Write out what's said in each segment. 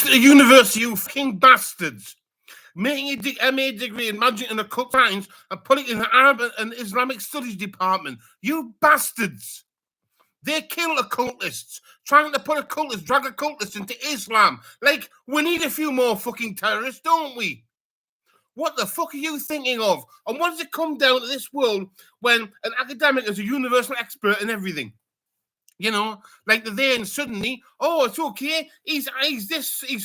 Exeter University, you fucking bastards. Making a MA degree in magic and occult science and putting it in the Arab and Islamic Studies department. You bastards. They kill occultists, trying to put occultists, drag occultists into Islam. Like, we need a few more fucking terrorists, don't we? What the fuck are you thinking of? And what does it come down to this world when an academic is a universal expert in everything? You know, like then suddenly, oh, it's okay. He's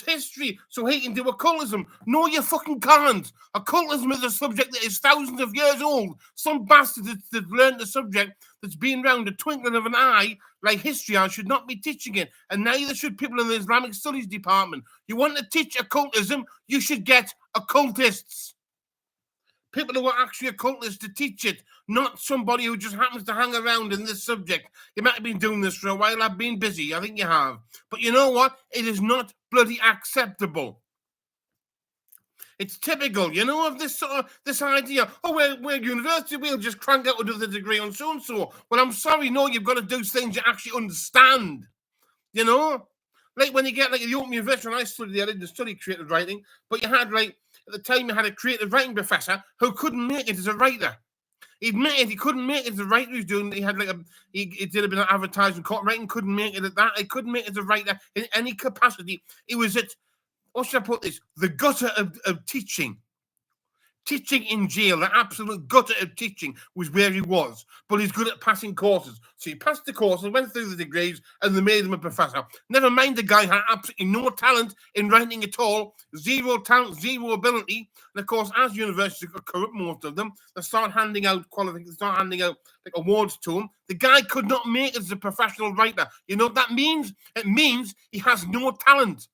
history, so he can do occultism. No, you fucking can't. Occultism is a subject that is thousands of years old. Some bastard that learned the subject that's been around the twinkling of an eye, like history, I should not be teaching it. And neither should people in the Islamic Studies department. You want to teach occultism, you should get occultists. People who are actually occultists to teach it, not somebody who just happens to hang around in this subject. You might have been doing this for a while. I've been busy. I think you have. But you know what? It is not bloody acceptable. It's typical, you know, of this this idea. Oh, we're university. We'll just crank out another degree on so and so. Well, I'm sorry. No, you've got to do things you actually understand. You know, like when you get like at the Open University, when I studied, I didn't study creative writing, but you had like. At the time, you had a creative writing professor who couldn't make it as a writer. He admitted he couldn't make it as a writer. He had like he did a bit of advertising, copywriting. Couldn't make it at that. He couldn't make it as a writer in any capacity. He was at, what should I put this? The gutter of teaching. Teaching in jail, the absolute gutter of teaching was where he was. But he's good at passing courses. So he passed the courses, went through the degrees, and they made him a professor. Never mind, the guy had absolutely no talent in writing at all. Zero talent, zero ability. And of course, as universities corrupt most of them, they start handing out qualifications, start handing out like awards to him. The guy could not make it as a professional writer. You know what that means? It means he has no talent.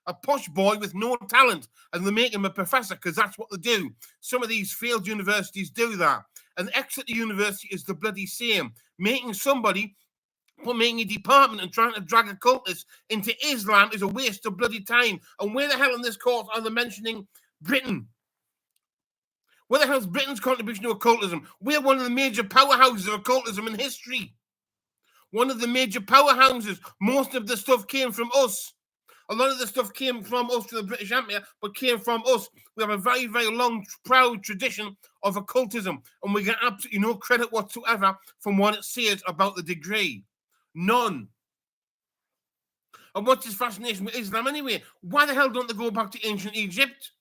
A posh boy with no talent, and they make him a professor because that's what they do. Some of these failed universities do that. And Exeter University is the bloody same. Making a department and trying to drag occultists into Islam is a waste of bloody time. And where the hell in this course are they mentioning Britain? Where the hell is Britain's contribution to occultism? We're one of the major powerhouses of occultism in history. One of the major powerhouses. Most of the stuff came from us. A lot of the stuff came from us, from the British Empire, but came from us. We have a very, very long, proud tradition of occultism, and we get absolutely no credit whatsoever from what it says about the degree. None. And what's this fascination with Islam anyway? Why the hell don't they go back to ancient Egypt?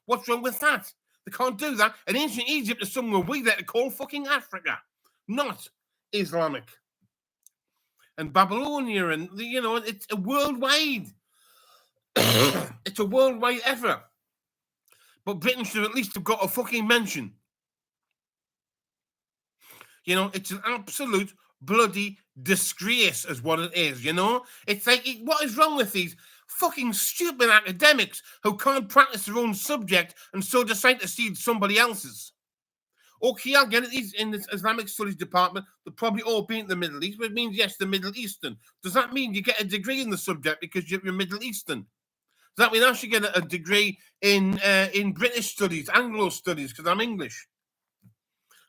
What's wrong with that? They can't do that. And ancient Egypt is somewhere we like to call fucking Africa, not Islamic. And Babylonia, and you know, it's a worldwide. It's a worldwide effort. But Britain should at least have got a fucking mention. You know, it's an absolute bloody disgrace is what it is, you know? It's like, what is wrong with these fucking stupid academics who can't practice their own subject and so decide to steal somebody else's? Okay, I'll get it. In the Islamic Studies department, they'll probably all be in the Middle East, but it means, yes, the Middle Eastern. Does that mean you get a degree in the subject because you're Middle Eastern? Does that mean I should get a degree in British studies, Anglo studies, because I'm English?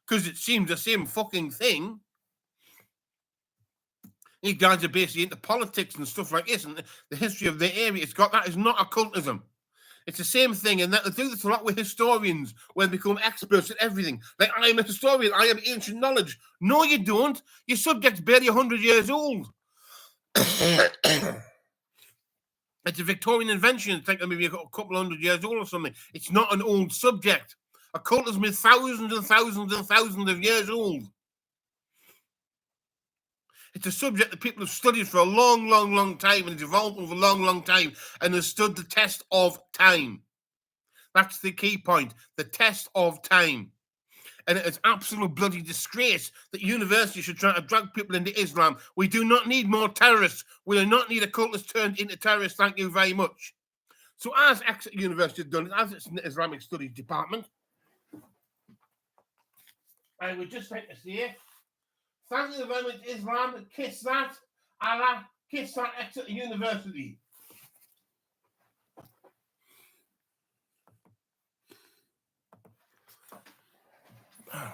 Because it seems the same fucking thing. These guys are basically into politics and stuff like this, and the history of the area. It's got that. It's not occultism. It's the same thing, and that they do this a lot with historians when they become experts at everything. Like, I am a historian. I have ancient knowledge. No, you don't. Your subject's barely 100 years old. It's a Victorian invention. It's like maybe a couple hundred years old or something. It's not an old subject. Occultism is thousands and thousands and thousands of years old. It's a subject that people have studied for a long, long, long time, and it's evolved over a long, long time, and has stood the test of time. That's the key point, the test of time. And it is absolute bloody disgrace that universities should try to drag people into Islam. We do not need more terrorists. We do not need occultists turned into terrorists. Thank you very much. So as Exeter University has done it, as its Islamic Studies department, I would just like to say, thank you very much, Islam. Kiss that, Allah. Kiss that, Exeter University.